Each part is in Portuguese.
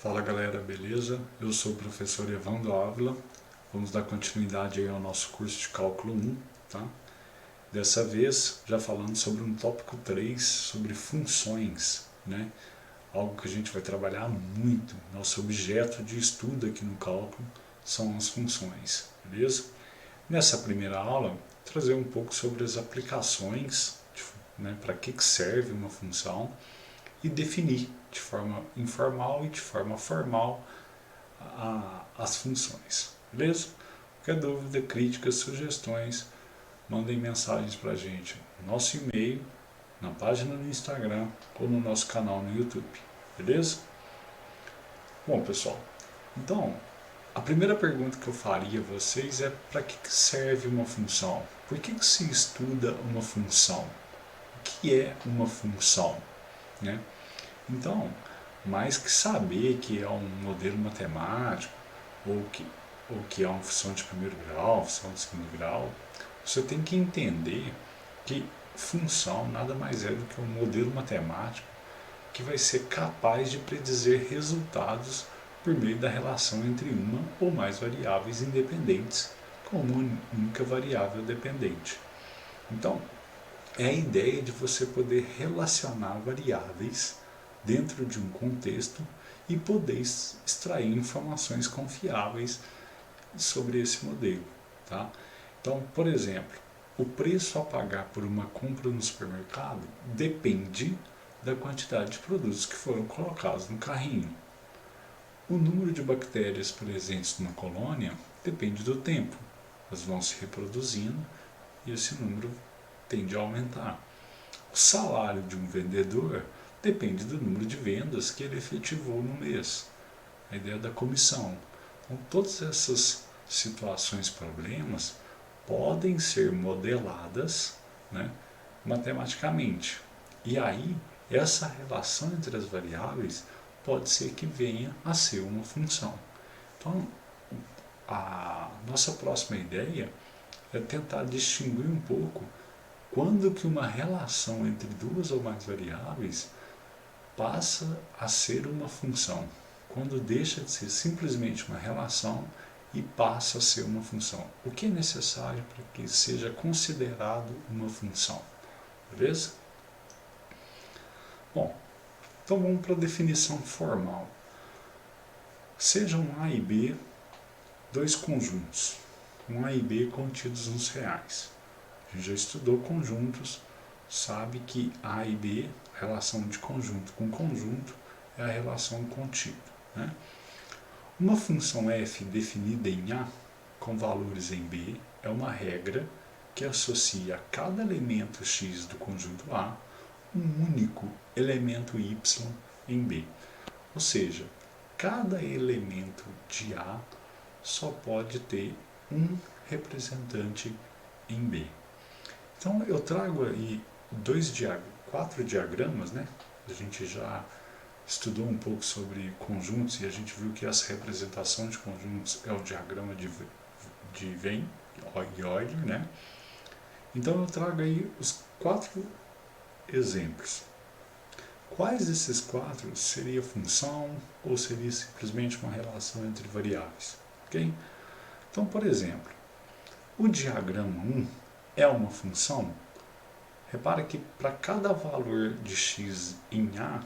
Fala galera, beleza? Eu sou o professor Evandro Ávila. Vamos dar continuidade aí ao nosso curso de Cálculo 1, tá? Dessa vez, já falando sobre um tópico 3, sobre funções, né? Algo que a gente vai trabalhar muito. Nosso objeto de estudo aqui no cálculo são as funções, beleza? Nessa primeira aula, trazer um pouco sobre as aplicações, né? Para que serve uma função e definir de forma informal e de forma formal as funções, beleza? Qualquer dúvida, críticas, sugestões, mandem mensagens para a gente no nosso e-mail, na página do Instagram ou no nosso canal no YouTube, beleza? Bom, pessoal, então, a primeira pergunta que eu faria a vocês é: para que serve uma função? Por que se estuda uma função? O que é uma função, né? Então, mais que saber que é um modelo matemático ou que é uma função de primeiro grau, função de segundo grau, você tem que entender que função nada mais é do que um modelo matemático que vai ser capaz de predizer resultados por meio da relação entre uma ou mais variáveis independentes com uma única variável dependente. Então, é a ideia de você poder relacionar variáveis dentro de um contexto e poder extrair informações confiáveis sobre esse modelo, tá? Então, por exemplo, o preço a pagar por uma compra no supermercado depende da quantidade de produtos que foram colocados no carrinho. O número de bactérias presentes numa colônia depende do tempo. Elas vão se reproduzindo e esse número tende a aumentar. O salário de um vendedor depende do número de vendas que ele efetivou no mês. A ideia da comissão. Então, todas essas situações, problemas, podem ser modeladas, né, matematicamente. E aí, essa relação entre as variáveis pode ser que venha a ser uma função. Então, a nossa próxima ideia é tentar distinguir um pouco quando que uma relação entre duas ou mais variáveis passa a ser uma função, quando deixa de ser simplesmente uma relação e passa a ser uma função. O que é necessário para que seja considerado uma função, beleza? Bom, então vamos para a definição formal. Sejam A e B dois conjuntos, um A e B contidos nos reais. A gente já estudou conjuntos, sabe que A e B, relação de conjunto com conjunto, é a relação contínua, né? Uma função f definida em A, com valores em B, é uma regra que associa a cada elemento x do conjunto A um único elemento y em B. Ou seja, cada elemento de A só pode ter um representante em B. Então eu trago aí quatro diagramas, né? A gente já estudou um pouco sobre conjuntos e a gente viu que essa representação de conjuntos é o diagrama de Venn e Euler, né? Então eu trago aí os quatro exemplos. Quais desses quatro seria função ou seria simplesmente uma relação entre variáveis? Okay? Então, por exemplo, o diagrama 1 é uma função. Repara que para cada valor de x em A,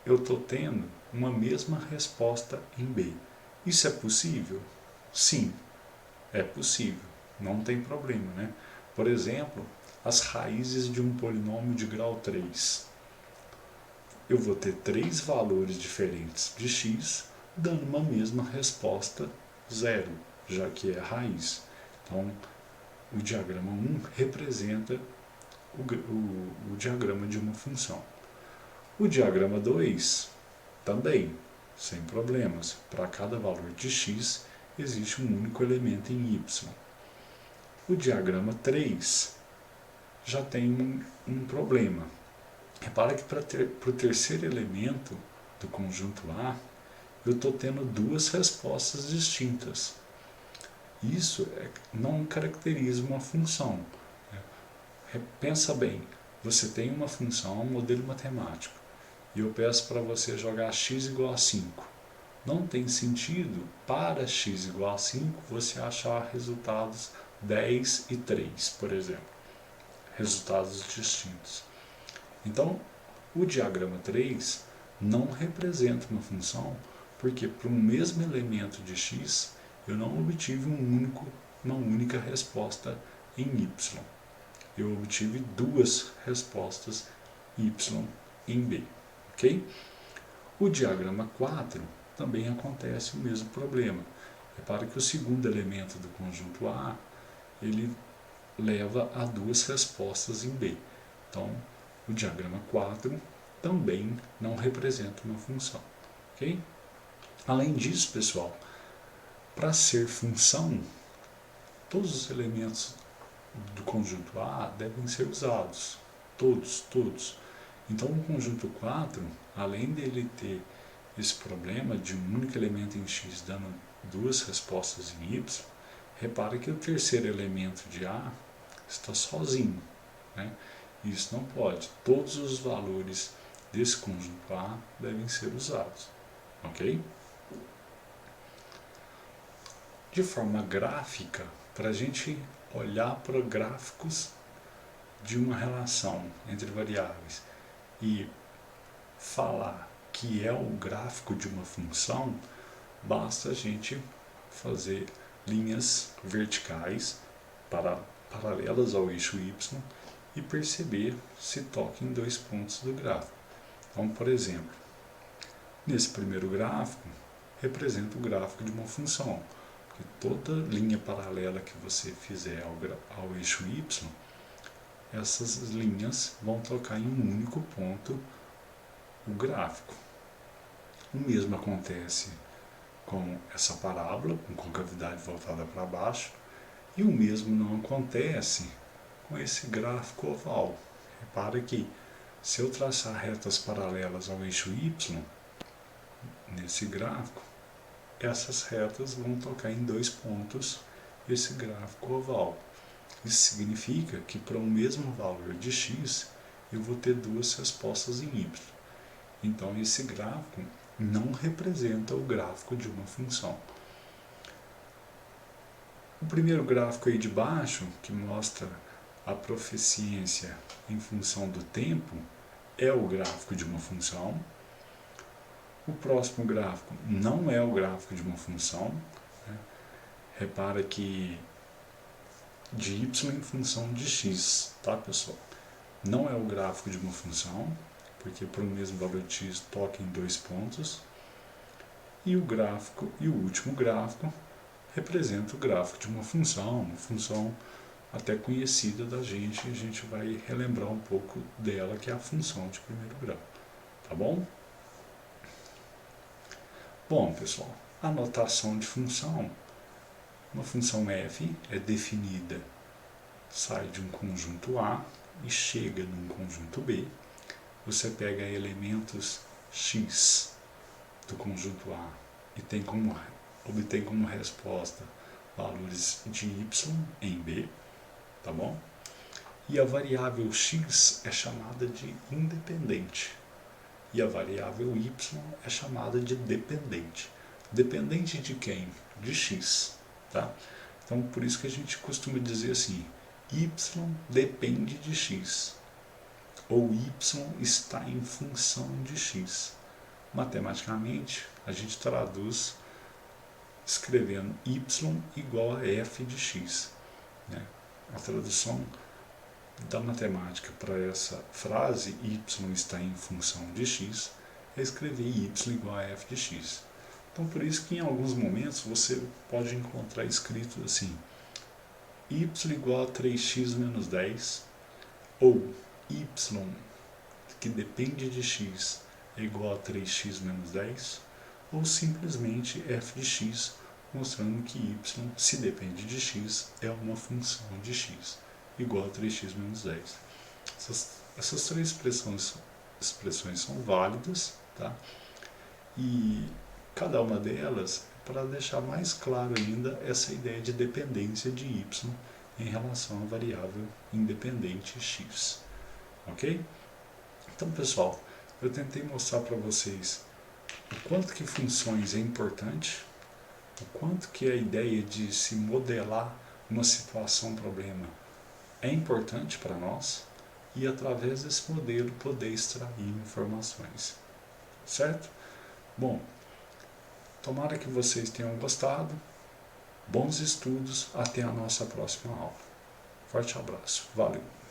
eu estou tendo uma mesma resposta em B. Isso é possível? Sim, é possível. Não tem problema, né? Por exemplo, as raízes de um polinômio de grau 3. Eu vou ter três valores diferentes de x, dando uma mesma resposta zero, já que é a raiz. Então, o diagrama 1 representa o diagrama de uma função. O diagrama 2 também, sem problemas. Para cada valor de x, existe um único elemento em y. O diagrama 3 já tem um problema. Repara que para o terceiro elemento do conjunto A, eu estou tendo duas respostas distintas. Isso não caracteriza uma função. Pensa bem, você tem uma função, um modelo matemático, e eu peço para você jogar x igual a 5. Não tem sentido, para x igual a 5, você achar resultados 10 e 3, por exemplo. Resultados distintos. Então, o diagrama 3 não representa uma função, porque para um mesmo elemento de x, eu não obtive uma única resposta em y. Eu obtive duas respostas y em b. Ok? O diagrama 4 também acontece o mesmo problema. Repare que o segundo elemento do conjunto A, ele leva a duas respostas em B. Então, o diagrama 4 também não representa uma função. Ok? Além disso, pessoal, para ser função, todos os elementos do conjunto A devem ser usados. Todos. Então, o conjunto 4, além dele ter esse problema de um único elemento em x dando duas respostas em y, repare que o terceiro elemento de A está sozinho, né? Isso não pode. Todos os valores desse conjunto A devem ser usados, ok? De forma gráfica, para a gente olhar para gráficos de uma relação entre variáveis e falar que é o gráfico de uma função, basta a gente fazer linhas verticais paralelas ao eixo y e perceber se toca em dois pontos do gráfico. Então, por exemplo, nesse primeiro gráfico, representa o gráfico de uma função, porque toda linha paralela que você fizer ao eixo y, essas linhas vão tocar em um único ponto o gráfico. O mesmo acontece com essa parábola, com concavidade voltada para baixo, e o mesmo não acontece com esse gráfico oval. Repara que se eu traçar retas paralelas ao eixo y, nesse gráfico, essas retas vão tocar em dois pontos esse gráfico oval. Isso significa que para o mesmo valor de x, eu vou ter duas respostas em y. Então, esse gráfico não representa o gráfico de uma função. O primeiro gráfico aí de baixo, que mostra a proficiência em função do tempo, é o gráfico de uma função. O próximo gráfico não é o gráfico de uma função, né? Repara que de y em função de x, tá, pessoal? Não é o gráfico de uma função, porque para o mesmo valor de x toca em dois pontos. E o último gráfico representa o gráfico de uma função até conhecida da gente, a gente vai relembrar um pouco dela, que é a função de primeiro grau, tá bom? Bom, pessoal, a notação de função. Uma função f é definida, sai de um conjunto A e chega num conjunto B. Você pega elementos x do conjunto A e obtém como resposta valores de y em B, tá bom? E a variável x é chamada de independente. E a variável y é chamada de dependente. Dependente de quem? De x, tá? Então, por isso que a gente costuma dizer assim, y depende de x, ou y está em função de x. Matematicamente, a gente traduz escrevendo y igual a f de x, né? A tradução da matemática para essa frase, y está em função de x, é escrever y igual a f de x. Então, por isso que em alguns momentos você pode encontrar escrito assim, y igual a 3x menos 10, ou y que depende de x é igual a 3x menos 10, ou simplesmente f de x, mostrando que y, se depende de x, é uma função de x, igual a 3x menos 10. Essas três expressões são válidas, tá? E cada uma delas para deixar mais claro ainda essa ideia de dependência de y em relação à variável independente x. Ok? Então, pessoal, eu tentei mostrar para vocês o quanto que funções é importante, o quanto que a ideia de se modelar uma situação, problema, é importante para nós, e através desse modelo poder extrair informações, certo? Bom, tomara que vocês tenham gostado, bons estudos, até a nossa próxima aula. Forte abraço, valeu!